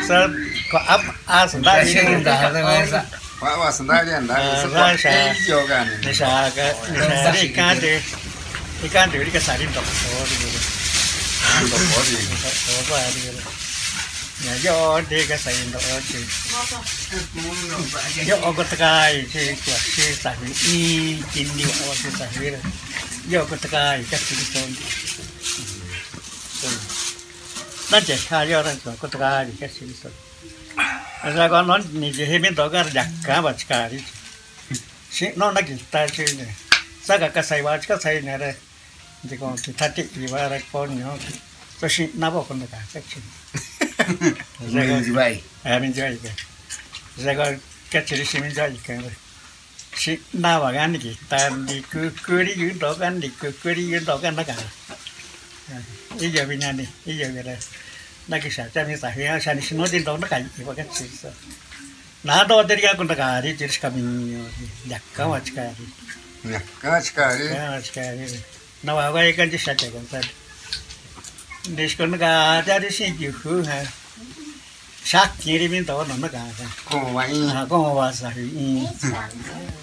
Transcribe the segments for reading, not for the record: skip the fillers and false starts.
sa ko ap a senda Kasi ini dah ada masa. Wa sendal dia ndak Ra sa yoga ni. ni sa ikan de di ka sarin to Ando body. ba di ya yo de ka sarin to yo o ko takai si kwa si sa ni kin ni wa si sa ni yo ko takai ka si son nó chỉ khai cho rằng có tất cả các sự sự ra con nó nhìn chỉ hết bên đó cái đặc cả và cả đi nó chỉ ta chơi này sao cả cái sai này đây chỉ còn thì thắt chặt gì vào con nó cho xin nó bảo con cả các chuyện Mình gì vậy? mình chơi cái ra con cái chuyện gì mình chơi cái này xin nó bảo cái gì ta đi cứ đi dưới đó cái đi cứ đi dưới đó cái nó cả bây giờ bên nhà đi bây giờ về đây nó cái sản phẩm này hiện sản sinh nó đến đó nó cái gì vậy cái gì sao nó đó thì cái con cái gì chỉ cái mình đặt cái gì cái gì Ya, kachkari. nó vào cái gì sản phẩm con để con cái ra sinh chịu khứ ha sát chỉ đi bên đó nó cái Ko wa in. có vào sản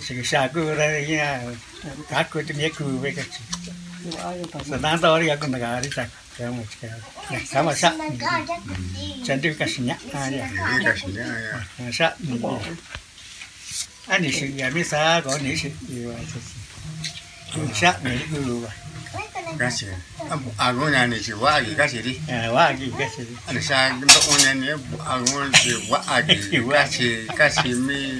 sự sát cứ đây nha các cái gì cứ vậy cái gì nó đó thì cái con cái gì sao cái một cái sao mà sắc chân đưa cái gì nhá Ni ka shi ya. sắc anh ấy sự nhà mới xa có những sự gì sắc này cứ vậy Ka shi. Ago nya ni shi wa gi ka shi di. quá gì cái gì Ani sa ndo onya ni ago shi wa gi ka shi mi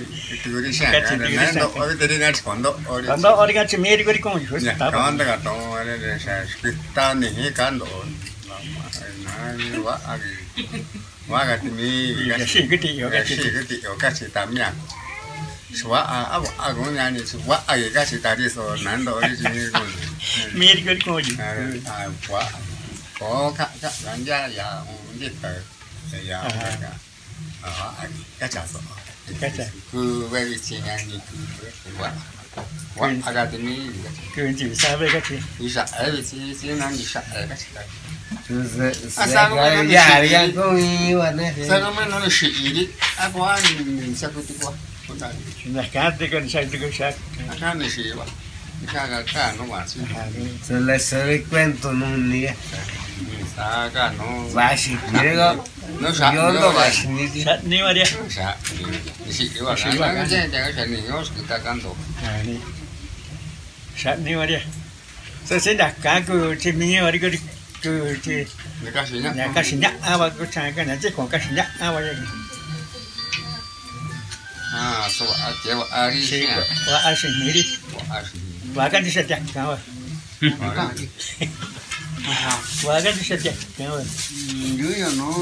turi sha. Na ndo o te ringa kondo. còn đó ở đây cái chuyện mấy cái con gì hết Ya, kawan da to ale de sa kita ni hi kan do. Na ni wa ga ti mi cái gì cái gì cái gì cái gì cái gì tam nhang xóa ago nya ni xóa cái gì ta đi so nan do đi ni con mấy cái con gì quá có các人家也啲佢呀cái茶所 cái gì cứ về chuyện này thì quá cái gì ni cái gì sao vậy cái gì đi sa thì nan đi sa cái gì Sẽ cái già cái con yêu anh ấy. sao nó là sự đi quá mình sao cứ quá là cá thì con sai thì con sai cái này sự quá cái nó quá xí Se le cuento non ni. cái nó Va si quiere go. nó sa Yo lo va si ni. sát ni mà đi sa sự quá cái cái này nó kita kan tuh này sát ni mà đi sao sẽ đặt cá cứ chỉ mình ở đây cứ chỉ cái gì nhá nhà cá sinh nhá à và cái trái cái này chỉ còn cá sinh nhá à vậy so chế wa đi chỉ nha và ăn sinh nhỉ đi và cái gì sẽ chặt cá rồi và cái gì sẽ chặt cá rồi dưới nó